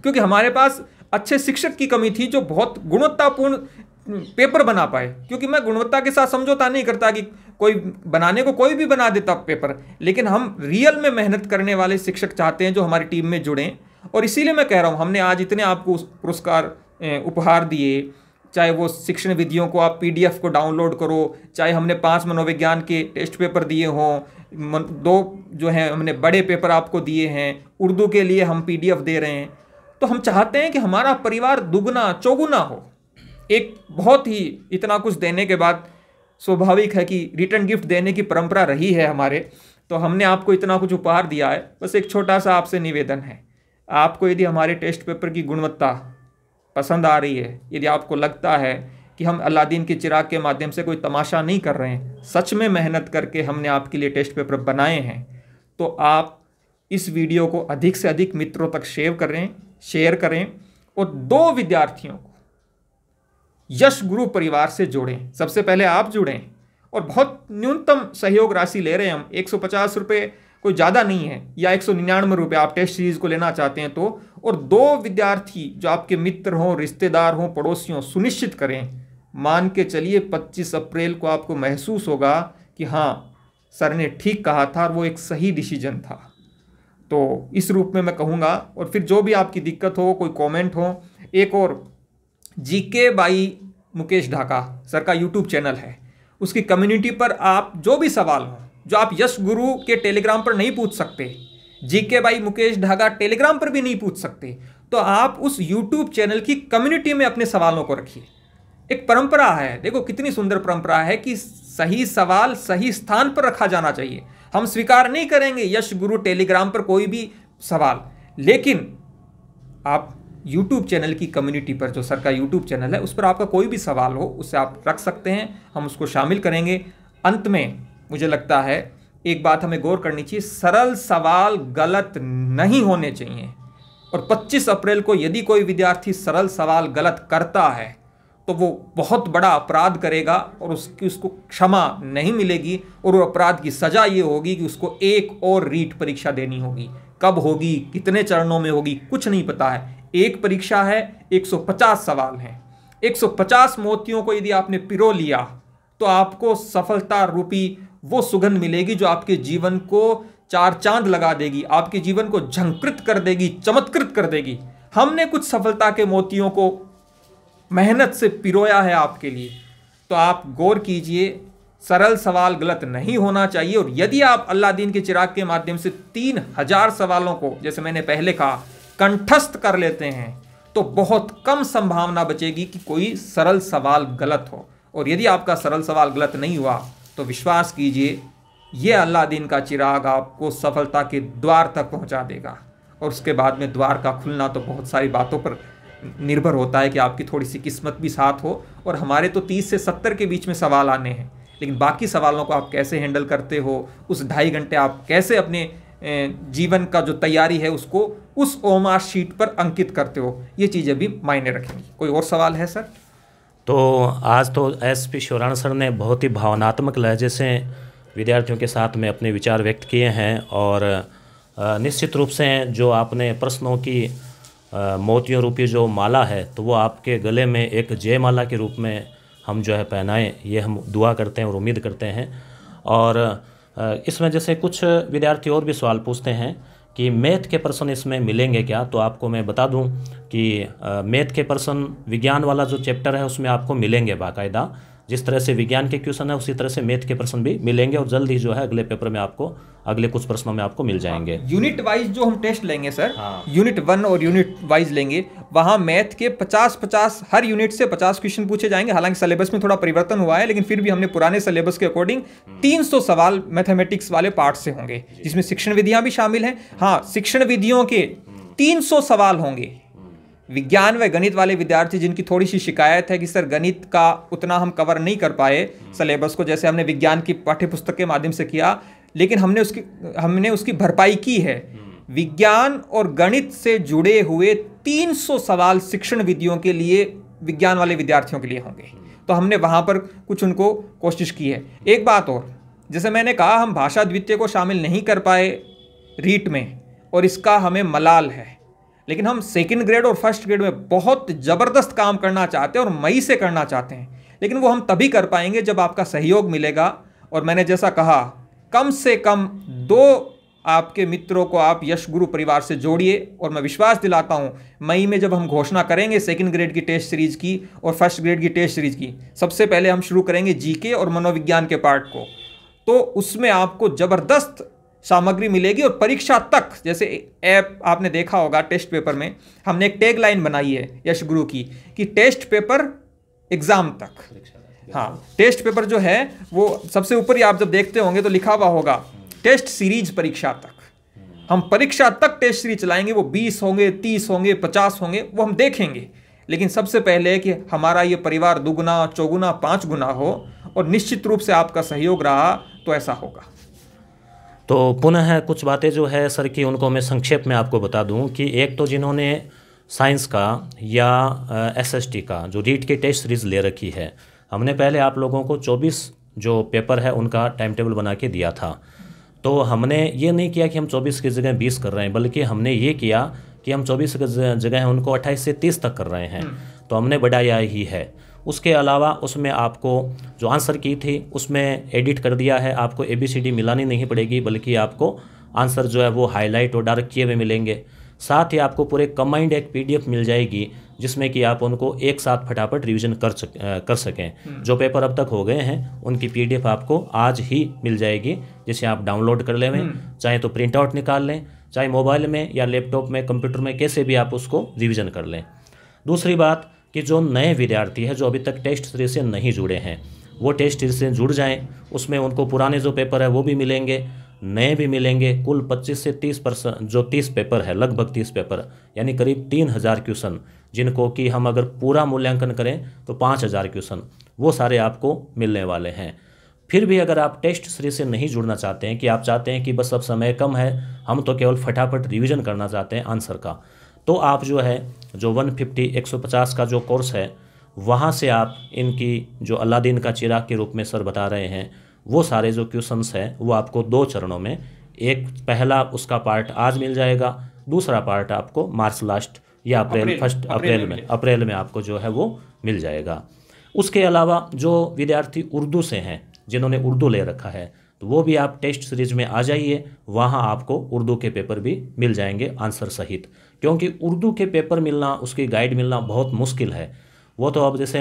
[SPEAKER 2] क्योंकि हमारे पास अच्छे शिक्षक की कमी थी जो बहुत गुणवत्तापूर्ण पेपर बना पाए। क्योंकि मैं गुणवत्ता के साथ समझौता नहीं करता कि कोई बनाने को कोई भी बना देता पेपर, लेकिन हम रियल में मेहनत करने वाले शिक्षक चाहते हैं जो हमारी टीम में जुड़ें। और इसीलिए मैं कह रहा हूँ, हमने आज इतने आपको पुरस्कार उपहार दिए, चाहे वो शिक्षण विधियों को आप PDF को डाउनलोड करो, चाहे हमने 5 मनोविज्ञान के टेस्ट पेपर दिए हों, 2 जो हैं हमने बड़े पेपर आपको दिए हैं, उर्दू के लिए हम PDF दे रहे हैं। तो हम चाहते हैं कि हमारा परिवार दुगना चौगुना हो। एक बहुत ही इतना कुछ देने के बाद स्वाभाविक है कि रिटर्न गिफ्ट देने की परंपरा रही है हमारे, तो हमने आपको इतना कुछ उपहार दिया है। बस एक छोटा सा आपसे निवेदन है, आपको यदि हमारे टेस्ट पेपर की गुणवत्ता पसंद आ रही है, यदि आपको लगता है कि हम अलादीन के चिराग के माध्यम से कोई तमाशा नहीं कर रहे हैं, सच में मेहनत करके हमने आपके लिए टेस्ट पेपर बनाए हैं, तो आप इस वीडियो को अधिक से अधिक मित्रों तक शेयर करें और 2 विद्यार्थियों को यश गुरु परिवार से जोड़ें। सबसे पहले आप जुड़ें, और बहुत न्यूनतम सहयोग राशि ले रहे हैं हम, 150 रुपये कोई ज़्यादा नहीं है, या 199 रुपये आप टेस्ट सीरीज को लेना चाहते हैं तो। और 2 विद्यार्थी जो आपके मित्र हों, रिश्तेदार हों, पड़ोसी हों, सुनिश्चित करें। मान के चलिए 25 अप्रैल को आपको महसूस होगा कि हाँ, सर ने ठीक कहा था और वो एक सही डिसीजन था। तो इस रूप में मैं कहूँगा। और फिर जो भी आपकी दिक्कत हो, कोई कमेंट हो, एक और GK by Mukesh Dhaka sir का YouTube चैनल है, उसकी कम्युनिटी पर आप जो भी सवाल हो, जो आप यश गुरु के टेलीग्राम पर नहीं पूछ सकते, GK by Mukesh Dhaka Telegram पर भी नहीं पूछ सकते, तो आप उस YouTube चैनल की कम्युनिटी में अपने सवालों को रखिए। एक परंपरा है, देखो कितनी सुंदर परंपरा है कि सही सवाल सही स्थान पर रखा जाना चाहिए। हम स्वीकार नहीं करेंगे यश गुरु टेलीग्राम पर कोई भी सवाल, लेकिन आप YouTube चैनल की कम्युनिटी पर, जो सर का YouTube चैनल है, उस पर आपका कोई भी सवाल हो उसे आप रख सकते हैं, हम उसको शामिल करेंगे। अंत में मुझे लगता है एक बात हमें गौर करनी चाहिए, सरल सवाल गलत नहीं होने चाहिए। और 25 अप्रैल को यदि कोई विद्यार्थी सरल सवाल गलत करता है तो वो बहुत बड़ा अपराध करेगा और उसको क्षमा नहीं मिलेगी, और वो अपराध की सजा ये होगी कि उसको एक और रीट परीक्षा देनी होगी। कब होगी, कितने चरणों में होगी, कुछ नहीं पता है। एक परीक्षा है, 150 सवाल हैं, 150 मोतियों को यदि आपने पिरो लिया तो आपको सफलता रूपी वो सुगंध मिलेगी जो आपके जीवन को 4 चांद लगा देगी, आपके जीवन को झंकृत कर देगी, चमत्कृत कर देगी। हमने कुछ सफलता के मोतियों को मेहनत से पिरोया है आपके लिए, तो आप गौर कीजिए, सरल सवाल गलत नहीं होना चाहिए। और यदि आप अल्लादीन के चिराग के माध्यम से 3000 सवालों को, जैसे मैंने पहले कहा, कंठस्थ कर लेते हैं, तो बहुत कम संभावना बचेगी कि कोई सरल सवाल गलत हो। और यदि आपका सरल सवाल गलत नहीं हुआ तो विश्वास कीजिए, ये अल्लादीन का चिराग आपको सफलता के द्वार तक पहुंचा देगा। और उसके बाद में द्वार का खुलना तो बहुत सारी बातों पर निर्भर होता है कि आपकी थोड़ी सी किस्मत भी साथ हो। और हमारे तो 30 से 70 के बीच में सवाल आने हैं, लेकिन बाकी सवालों को आप कैसे हैंडल करते हो, उस 2.5 घंटे आप कैसे अपने जीवन का जो तैयारी है उसको उस ओमार शीट पर अंकित करते हो, ये चीज़ें भी मायने रखेंगी। कोई और सवाल है सर?
[SPEAKER 1] तो आज तो SP शोराण सर ने बहुत ही भावनात्मक लहजे से विद्यार्थियों के साथ में अपने विचार व्यक्त किए हैं, और निश्चित रूप से जो आपने प्रश्नों की मोतियों रूपी जो माला है, तो वो आपके गले में एक जयमाला के रूप में हम जो है पहनाएं, ये हम दुआ करते हैं और उम्मीद करते हैं। और इसमें जैसे कुछ विद्यार्थी और भी सवाल पूछते हैं कि मैथ के प्रश्न इसमें मिलेंगे क्या, तो आपको मैं बता दूं कि मैथ के प्रश्न विज्ञान वाला जो चैप्टर है उसमें आपको मिलेंगे बाकायदा। जिस तरह से विज्ञान के क्वेश्चन है उसी तरह से मैथ के प्रश्न भी मिलेंगे, और जल्द ही जो है अगले पेपर में आपको, अगले कुछ प्रश्नों में आपको मिल जाएंगे।
[SPEAKER 2] यूनिट वाइज जो हम टेस्ट लेंगे सर, यूनिट 1 और यूनिट वाइज लेंगे, वहाँ मैथ के 50-50 हर यूनिट से 50 क्वेश्चन पूछे जाएंगे। हालांकि सिलेबस में थोड़ा परिवर्तन हुआ है, लेकिन फिर भी हमने पुराने सिलेबस के अकॉर्डिंग 300 सवाल मैथमेटिक्स वाले पार्ट से होंगे, जिसमें शिक्षण विधियाँ भी शामिल हैं। हाँ, शिक्षण विधियों के 300 सवाल होंगे। विज्ञान व गणित वाले विद्यार्थी जिनकी थोड़ी सी शिकायत है कि सर गणित का उतना हम कवर नहीं कर पाए सिलेबस को, जैसे हमने विज्ञान की पाठ्यपुस्तक के माध्यम से किया, लेकिन हमने उसकी भरपाई की है। विज्ञान और गणित से जुड़े हुए 300 सवाल शिक्षण विधियों के लिए, विज्ञान वाले विद्यार्थियों के लिए होंगे, तो हमने वहाँ पर कुछ उनको कोशिश की है। एक बात और, जैसे मैंने कहा, हम भाषा द्वितीय को शामिल नहीं कर पाए रीट में, और इसका हमें मलाल है, लेकिन हम 2nd ग्रेड और 1st ग्रेड में बहुत ज़बरदस्त काम करना चाहते हैं और मई से करना चाहते हैं। लेकिन वो हम तभी कर पाएंगे जब आपका सहयोग मिलेगा, और मैंने जैसा कहा, कम से कम 2 आपके मित्रों को आप यश गुरु परिवार से जोड़िए। और मैं विश्वास दिलाता हूं, मई में जब हम घोषणा करेंगे सेकंड ग्रेड की टेस्ट सीरीज की और फर्स्ट ग्रेड की टेस्ट सीरीज की, सबसे पहले हम शुरू करेंगे जीके और मनोविज्ञान के पार्ट को, तो उसमें आपको जबरदस्त सामग्री मिलेगी। और परीक्षा तक, जैसे ऐप आपने देखा होगा टेस्ट पेपर में, हमने एक टैग लाइन बनाई है यश गुरु की कि टेस्ट पेपर एग्जाम तक। हाँ, टेस्ट पेपर जो है वो सबसे ऊपर ही आप जब देखते होंगे तो लिखा हुआ होगा टेस्ट सीरीज परीक्षा तक। हम परीक्षा तक टेस्ट सीरीज चलाएंगे, वो 20 होंगे, 30 होंगे, 50 होंगे, वो हम देखेंगे। लेकिन सबसे पहले कि हमारा ये परिवार दुगुना, चौगुना, 5 गुना हो, और निश्चित रूप से आपका सहयोग रहा तो ऐसा होगा।
[SPEAKER 1] तो पुनः कुछ बातें जो है सर की, उनको मैं संक्षेप में आपको बता दूं कि एक तो जिन्होंने साइंस का या एसएसटी का जो रीट की टेस्ट सीरीज़ ले रखी है, हमने पहले आप लोगों को 24 जो पेपर है उनका टाइम टेबल बना के दिया था। तो हमने ये नहीं किया कि हम 24 की जगह 20 कर रहे हैं, बल्कि हमने ये किया कि हम 24 की जगह उनको 28 से 30 तक कर रहे हैं। तो हमने बढ़ाया ही है। उसके अलावा उसमें आपको जो आंसर की थी उसमें एडिट कर दिया है, आपको ABCD मिलानी नहीं पड़ेगी, बल्कि आपको आंसर जो है वो हाईलाइट और डार्क किए हुए मिलेंगे। साथ ही आपको पूरे कंबाइंड एक PDF मिल जाएगी जिसमें कि आप उनको एक साथ फटाफट रिवीजन कर सकें। जो पेपर अब तक हो गए हैं उनकी PDF आपको आज ही मिल जाएगी, जिसे आप डाउनलोड कर लें, चाहे तो प्रिंट आउट निकाल लें, चाहे मोबाइल में या लैपटॉप में, कंप्यूटर में, कैसे भी आप उसको रिवीजन कर लें। दूसरी बात कि जो नए विद्यार्थी हैं जो अभी तक टेस्ट सीरीज से नहीं जुड़े हैं, वो टेस्ट सीरीज से जुड़ जाएं। उसमें उनको पुराने जो पेपर है वो भी मिलेंगे, नए भी मिलेंगे। कुल 25 से 30% जो 30 पेपर है, लगभग 30 पेपर, यानी करीब 3000 क्वेश्चन, जिनको कि हम अगर पूरा मूल्यांकन करें तो 5000 क्वेश्चन, वो सारे आपको मिलने वाले हैं। फिर भी अगर आप टेस्ट सीरीज से नहीं जुड़ना चाहते हैं, कि आप चाहते हैं कि बस अब समय कम है, हम तो केवल फटाफट रिवीजन करना चाहते हैं आंसर का, तो आप जो है जो 150 का जो कोर्स है, वहाँ से आप इनकी जो अलादीन का चिराग के रूप में सर बता रहे हैं, वो सारे जो क्वेश्चंस हैं वो आपको 2 चरणों में, एक पहला उसका पार्ट आज मिल जाएगा, दूसरा पार्ट आपको मार्च लास्ट या अप्रैल में आपको जो है वो मिल जाएगा। उसके अलावा जो विद्यार्थी उर्दू से हैं, जिन्होंने उर्दू ले रखा है, तो वो भी आप टेस्ट सीरीज में आ जाइए, वहाँ आपको उर्दू के पेपर भी मिल जाएंगे आंसर सहित। क्योंकि उर्दू के पेपर मिलना, उसकी गाइड मिलना बहुत मुश्किल है। वो तो अब जैसे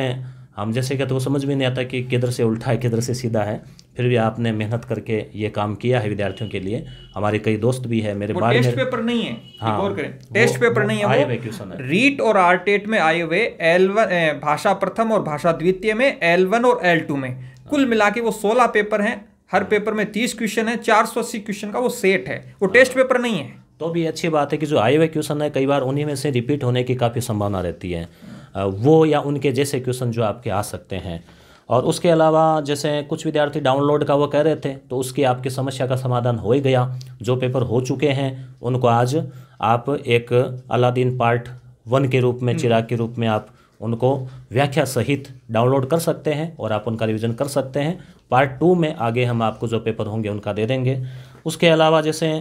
[SPEAKER 1] हम जैसे कहते वो समझ में नहीं आता कि किधर से उल्टा है किधर से सीधा है। फिर भी आपने मेहनत करके ये काम किया है विद्यार्थियों के लिए। हमारे कई दोस्त भी है मेरे बारे में।
[SPEAKER 2] टेस्ट पेपर नहीं है, हाँ, और करें, टेस्ट पेपर नहीं है, आए हुए क्वेश्चन है। रीट और आरटेट में आए हुए L1 भाषा प्रथम और भाषा द्वितीय में, L1 और L2 में, कुल मिला के वो 16 पेपर हैं। हर पेपर में 30 क्वेश्चन है, 480 क्वेश्चन का वो सेट है, वो टेस्ट पेपर नहीं है।
[SPEAKER 1] तो भी अच्छी बात है कि जो आए हुए क्वेश्चन है, कई बार उन्हीं में से रिपीट होने की काफ़ी संभावना रहती है, वो या उनके जैसे क्वेश्चन जो आपके आ सकते हैं। और उसके अलावा जैसे कुछ विद्यार्थी डाउनलोड का वो कह रहे थे, तो उसकी आपकी समस्या का समाधान हो ही गया। जो पेपर हो चुके हैं उनको आज आप एक अलादीन पार्ट 1 के रूप में, चिराग के रूप में आप उनको व्याख्या सहित डाउनलोड कर सकते हैं और आप उनका रिवीजन कर सकते हैं। पार्ट 2 में आगे हम आपको जो पेपर होंगे उनका दे देंगे। उसके अलावा जैसे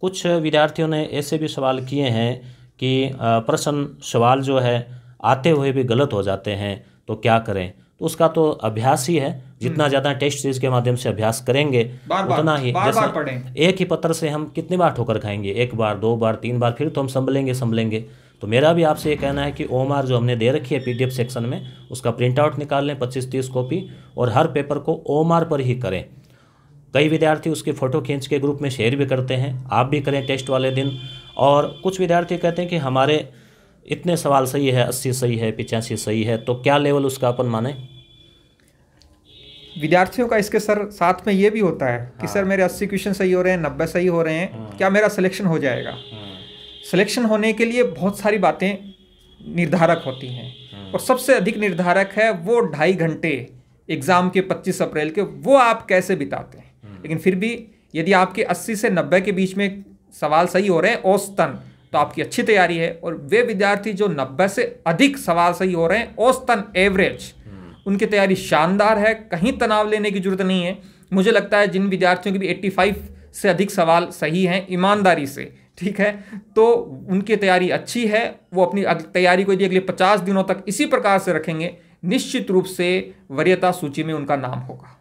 [SPEAKER 1] कुछ विद्यार्थियों ने ऐसे भी सवाल किए हैं कि प्रश्न सवाल जो है आते हुए भी गलत हो जाते हैं, तो क्या करें। तो उसका तो अभ्यास ही है, जितना ज़्यादा टेस्ट सीरीज के माध्यम से अभ्यास करेंगे उतना ही, जैसे एक ही पत्र से हम कितनी बार ठोकर खाएंगे, 1 बार 2 बार 3 बार, फिर तो हम संभलेंगे। तो मेरा भी आपसे ये कहना है कि OMR जो हमने दे रखी है PDF सेक्शन में, उसका प्रिंट आउट निकाल लें 25-30 कॉपी, और हर पेपर को OMR पर ही करें। कई विद्यार्थी उसकी फ़ोटो खींच के ग्रुप में शेयर भी करते हैं, आप भी करें टेस्ट वाले दिन। और कुछ विद्यार्थी कहते हैं कि हमारे इतने सवाल सही है, 80 सही है, 85 सही है, तो क्या लेवल उसका अपन माने।
[SPEAKER 2] विद्यार्थियों का इसके सर साथ में ये भी होता है कि सर मेरे 80 क्वेश्चन सही हो रहे हैं, 90 सही हो रहे हैं, क्या मेरा सिलेक्शन हो जाएगा। सिलेक्शन होने के लिए बहुत सारी बातें निर्धारक होती हैं, और सबसे अधिक निर्धारक है वो 2.5 घंटे एग्ज़ाम के 25 अप्रैल के, वो आप कैसे बिताते हैं। लेकिन फिर भी यदि आपके 80 से 90 के बीच में सवाल सही हो रहे हैं औसतन, तो आपकी अच्छी तैयारी है। और वे विद्यार्थी जो 90 से अधिक सवाल सही हो रहे हैं औसतन, एवरेज, उनकी तैयारी शानदार है, कहीं तनाव लेने की जरूरत नहीं है। मुझे लगता है जिन विद्यार्थियों के भी 85 से अधिक सवाल सही हैं ईमानदारी से, ठीक है, तो उनकी तैयारी अच्छी है। वो अपनी तैयारी को यदि अगले 50 दिनों तक इसी प्रकार से रखेंगे, निश्चित रूप से वरीयता सूची में उनका नाम होगा।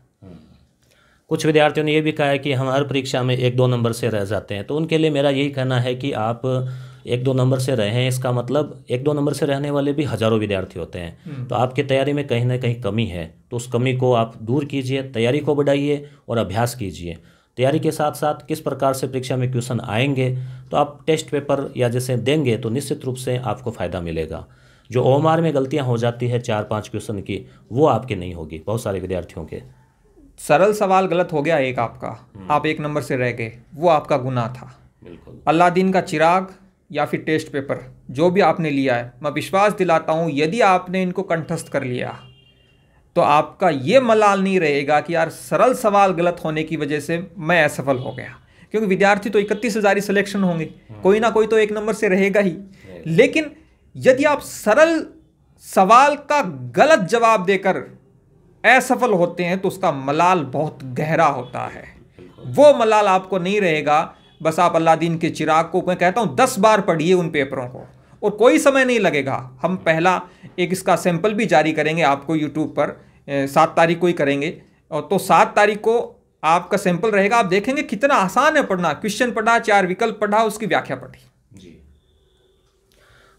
[SPEAKER 1] कुछ विद्यार्थियों ने ये भी कहा है कि हम हर परीक्षा में 1-2 नंबर से रह जाते हैं। तो उनके लिए मेरा यही कहना है कि आप 1-2 नंबर से रहे हैं, इसका मतलब 1-2 नंबर से रहने वाले भी हज़ारों विद्यार्थी होते हैं। तो आपकी तैयारी में कहीं ना कहीं कमी है, तो उस कमी को आप दूर कीजिए, तैयारी को बढ़ाइए और अभ्यास कीजिए। तैयारी के साथ साथ किस प्रकार से परीक्षा में क्वेश्चन आएंगे, तो आप टेस्ट पेपर या जैसे देंगे तो निश्चित रूप से आपको फ़ायदा मिलेगा। जो ओएमआर में गलतियाँ हो जाती है 4-5 क्वेश्चन की, वो आपके नहीं होगी, बहुत सारे विद्यार्थियों के।
[SPEAKER 2] सरल सवाल गलत हो गया एक आपका, आप 1 नंबर से रह गए, वो आपका गुनाह था।
[SPEAKER 1] बिल्कुल।
[SPEAKER 2] अलादीन का चिराग या फिर टेस्ट पेपर जो भी आपने लिया है, मैं विश्वास दिलाता हूँ यदि आपने इनको कंठस्थ कर लिया तो आपका ये मलाल नहीं रहेगा कि यार सरल सवाल गलत होने की वजह से मैं असफल हो गया। क्योंकि विद्यार्थी तो 31,000 ही सिलेक्शन होंगे, कोई ना कोई तो 1 नंबर से रहेगा ही। लेकिन यदि आप सरल सवाल का गलत जवाब देकर असफल होते हैं तो उसका मलाल बहुत गहरा होता है। वो मलाल आपको नहीं रहेगा। बस आप अलादीन के चिराग को, मैं कहता हूँ 10 बार पढ़िए उन पेपरों को, और कोई समय नहीं लगेगा। हम पहला एक इसका सैंपल भी जारी करेंगे आपको यूट्यूब पर, 7 तारीख को ही करेंगे। और तो 7 तारीख को आपका सैंपल रहेगा, आप देखेंगे कितना आसान है पढ़ना। क्वेश्चन पढ़ा, 4 विकल्प पढ़ा, उसकी व्याख्या पढ़ी।
[SPEAKER 1] जी।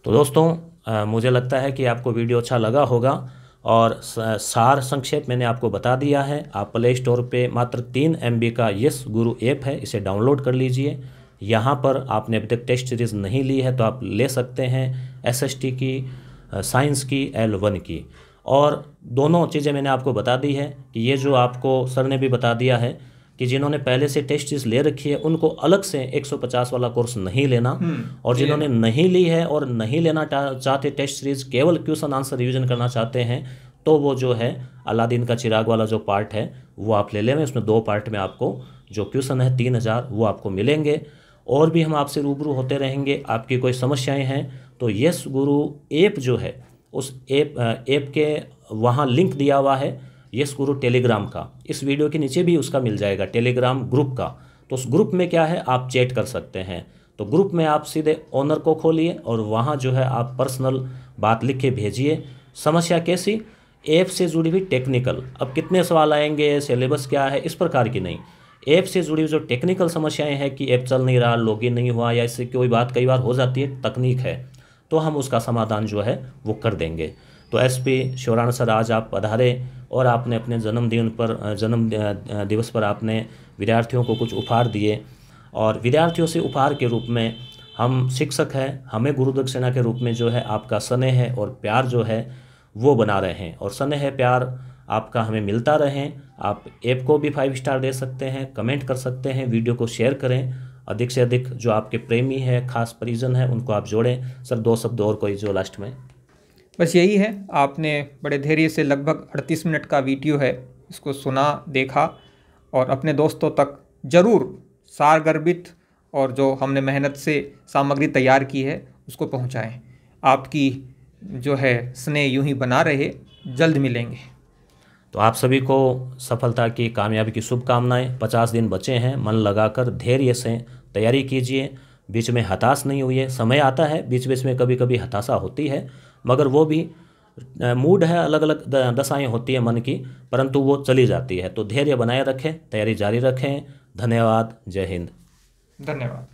[SPEAKER 1] तो दोस्तों मुझे लगता है कि आपको वीडियो अच्छा लगा होगा, और सार संक्षेप मैंने आपको बता दिया है। आप प्ले स्टोर पे मात्र 3 MB का यस गुरु ऐप है, इसे डाउनलोड कर लीजिए। यहाँ पर आपने अभी तक टेस्ट सीरीज़ नहीं ली है तो आप ले सकते हैं, SST की, साइंस की, L1 की। और दोनों चीज़ें मैंने आपको बता दी है कि ये जो आपको सर ने भी बता दिया है कि जिन्होंने पहले से टेस्ट सीरीज ले रखी है उनको अलग से 150 वाला कोर्स नहीं लेना, और जिन्होंने नहीं ली है और नहीं लेना चाहते टेस्ट सीरीज, केवल क्वेश्चन आंसर रिवीजन करना चाहते हैं, तो वो जो है अलादीन का चिराग वाला जो पार्ट है वो आप ले लें। उसमें 2 पार्ट में आपको जो क्वेश्चन है 3000 वो आपको मिलेंगे। और भी हम आपसे रूबरू होते रहेंगे। आपकी कोई समस्याएं हैं तो यस गुरु ऐप जो है, उस ऐप के वहाँ लिंक दिया हुआ है यस गुरु टेलीग्राम का, इस वीडियो के नीचे भी उसका मिल जाएगा, टेलीग्राम ग्रुप का। तो उस ग्रुप में क्या है, आप चैट कर सकते हैं। तो ग्रुप में आप सीधे ओनर को खोलिए और वहाँ जो है आप पर्सनल बात लिख के भेजिए। समस्या कैसी, ऐप से जुड़ी हुई टेक्निकल, अब कितने सवाल आएंगे, सिलेबस क्या है, इस प्रकार की नहीं। ऐप से जुड़ी हुई जो टेक्निकल समस्याएं हैं कि ऐप चल नहीं रहा, लॉगिन नहीं हुआ, या इससे कोई बात कई बार हो जाती है, तकनीक है, तो हम उसका समाधान जो है वो कर देंगे। तो SP श्योराण सर आज आप पधारे और आपने अपने जन्म दिवस पर आपने विद्यार्थियों को कुछ उपहार दिए, और विद्यार्थियों से उपहार के रूप में हम शिक्षक हैं, हमें गुरु दक्षिणा के रूप में जो है आपका स्नेह है और प्यार जो है वो बना रहे हैं, और स्नेह है प्यार आपका हमें मिलता रहें। आप ऐप को भी 5 स्टार दे सकते हैं, कमेंट कर सकते हैं, वीडियो को शेयर करें, अधिक से अधिक जो आपके प्रेमी है, खास परिजन है, उनको आप जोड़ें। सर 2 शब्द और कोई जो लास्ट में?
[SPEAKER 2] बस यही है, आपने बड़े धैर्य से लगभग 38 मिनट का वीडियो है, इसको सुना, देखा, और अपने दोस्तों तक ज़रूर सारगर्भित और जो हमने मेहनत से सामग्री तैयार की है उसको पहुंचाएं। आपकी जो है स्नेह यूं ही बना रहे, जल्द मिलेंगे।
[SPEAKER 1] तो आप सभी को सफलता की, कामयाबी की शुभकामनाएं। 50 दिन बचे हैं, मन लगाकर धैर्य से तैयारी कीजिए, बीच में हताश नहीं हुई है। समय आता है बीच बीच में, कभी कभी हताशा होती है, मगर वो भी मूड है, अलग अलग दशाएं होती है मन की, परंतु वो चली जाती है। तो धैर्य बनाए रखें, तैयारी जारी रखें। धन्यवाद। जय हिंद।
[SPEAKER 2] धन्यवाद।